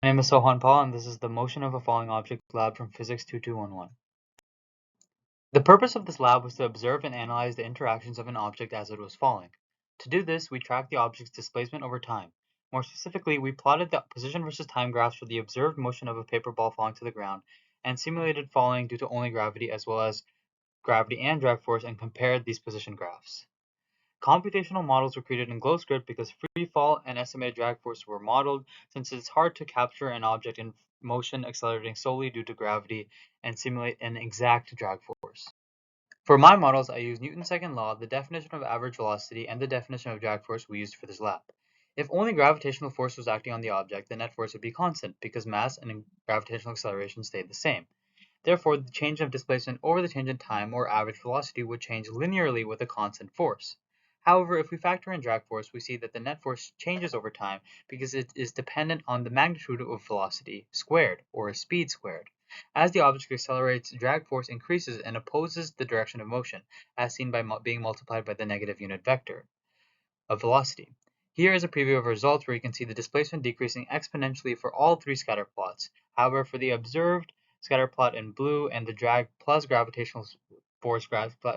My name is Sohan Paul, and this is the Motion of a Falling Object Lab from Physics 2211. The purpose of this lab was to observe and analyze the interactions of an object as it was falling. To do this, we tracked the object's displacement over time. More specifically, we plotted the position versus time graphs for the observed motion of a paper ball falling to the ground, and simulated falling due to only gravity as well as gravity and drag force, and compared these position graphs. Computational models were created in GlowScript because free fall and estimated drag force were modeled, since it's hard to capture an object in motion accelerating solely due to gravity and simulate an exact drag force. For my models, I used Newton's second law, the definition of average velocity, and the definition of drag force we used for this lab. If only gravitational force was acting on the object, the net force would be constant because mass and gravitational acceleration stayed the same. Therefore, the change of displacement over the change in time, or average velocity, would change linearly with a constant force. However, if we factor in drag force, we see that the net force changes over time because it is dependent on the magnitude of velocity squared, or speed squared. As the object accelerates, drag force increases and opposes the direction of motion, as seen by being multiplied by the negative unit vector of velocity. Here is a preview of results where you can see the displacement decreasing exponentially for all three scatter plots. However, for the observed scatter plot in blue and the drag plus gravitational force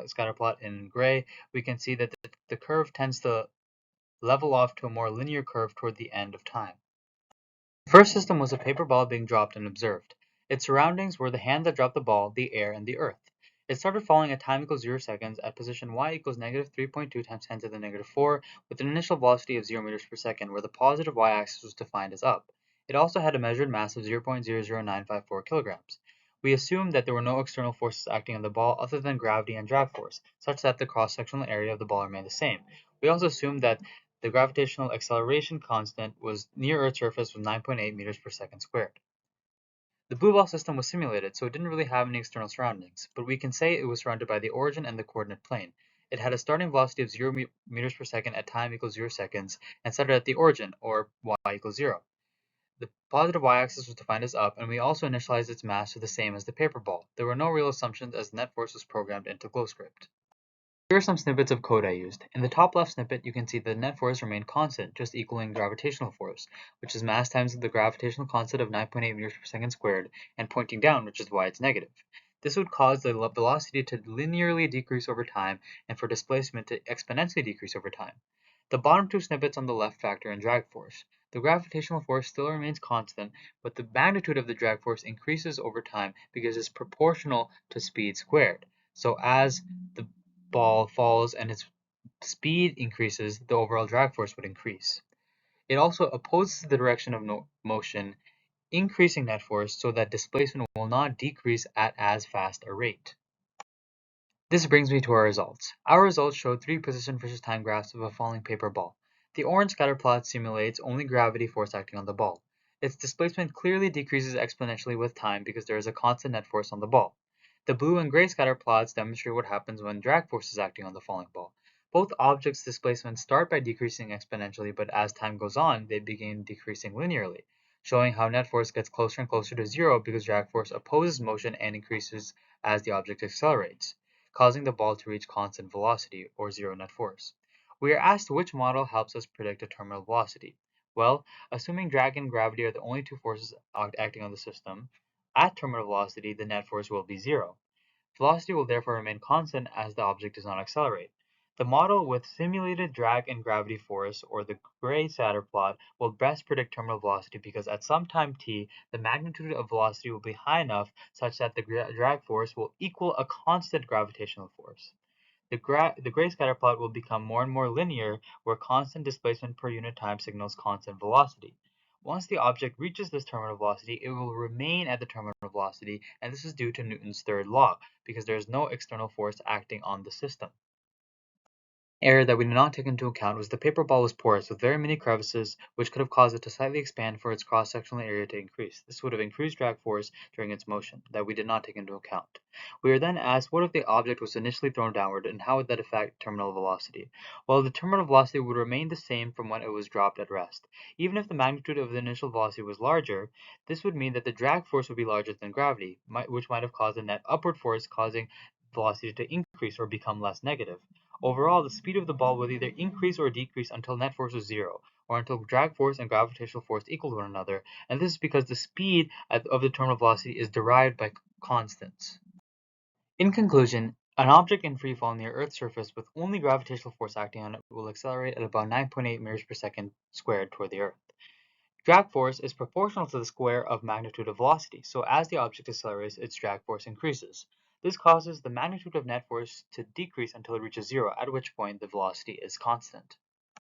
scatter plot in gray, we can see that the curve tends to level off to a more linear curve toward the end of time. The first system was a paper ball being dropped and observed. Its surroundings were the hand that dropped the ball, the air, and the earth. It started falling at time equals 0 seconds at position y equals negative 3.2 times 10 to the negative 4 with an initial velocity of 0 meters per second, where the positive y-axis was defined as up. It also had a measured mass of 0.00954 kilograms. We assumed that there were no external forces acting on the ball other than gravity and drag force, such that the cross-sectional area of the ball remained the same. We also assumed that the gravitational acceleration constant was near Earth's surface was 9.8 meters per second squared. The blue ball system was simulated, so it didn't really have any external surroundings, but we can say it was surrounded by the origin and the coordinate plane. It had a starting velocity of 0 meters per second at time equals 0 seconds, and started at the origin, or y equals 0. The positive y-axis was defined as up, and we also initialized its mass to the same as the paper ball. There were no real assumptions as the net force was programmed into GlowScript. Here are some snippets of code I used. In the top left snippet, you can see the net force remained constant, just equaling gravitational force, which is mass times the gravitational constant of 9.8 meters per second squared, and pointing down, which is why it's negative. This would cause the velocity to linearly decrease over time, and for displacement to exponentially decrease over time. The bottom two snippets on the left factor in drag force. The gravitational force still remains constant, but the magnitude of the drag force increases over time because it's proportional to speed squared. So as the ball falls and its speed increases, the overall drag force would increase. It also opposes the direction of motion, increasing net force so that displacement will not decrease at as fast a rate. This brings me to our results. Our results showed three position versus time graphs of a falling paper ball. The orange scatter plot simulates only gravity force acting on the ball. Its displacement clearly decreases exponentially with time because there is a constant net force on the ball. The blue and gray scatter plots demonstrate what happens when drag force is acting on the falling ball. Both objects' displacements start by decreasing exponentially, but as time goes on, they begin decreasing linearly, showing how net force gets closer and closer to zero because drag force opposes motion and increases as the object accelerates, causing the ball to reach constant velocity, or zero net force. We are asked which model helps us predict a terminal velocity. Well, assuming drag and gravity are the only two forces acting on the system, at terminal velocity, the net force will be zero. Velocity will therefore remain constant as the object does not accelerate. The model with simulated drag and gravity force, or the gray scatter plot, will best predict terminal velocity because at some time t, the magnitude of velocity will be high enough such that the drag force will equal a constant gravitational force. The gray scatter plot will become more and more linear, where constant displacement per unit time signals constant velocity. Once the object reaches this terminal velocity, it will remain at the terminal velocity, and this is due to Newton's third law, because there is no external force acting on the system. Error that we did not take into account was the paper ball was porous with very many crevices, which could have caused it to slightly expand for its cross-sectional area to increase. This would have increased drag force during its motion, that we did not take into account. We are then asked what if the object was initially thrown downward, and how would that affect terminal velocity? Well, the terminal velocity would remain the same from when it was dropped at rest. Even if the magnitude of the initial velocity was larger, this would mean that the drag force would be larger than gravity, which might have caused a net upward force, causing velocity to increase or become less negative. Overall, the speed of the ball would either increase or decrease until net force was zero, or until drag force and gravitational force equal to one another, and this is because the speed of the terminal velocity is derived by constants. In conclusion, an object in free fall near Earth's surface with only gravitational force acting on it will accelerate at about 9.8 meters per second squared toward the Earth. Drag force is proportional to the square of magnitude of velocity, so as the object accelerates, its drag force increases. This causes the magnitude of net force to decrease until it reaches zero, at which point the velocity is constant.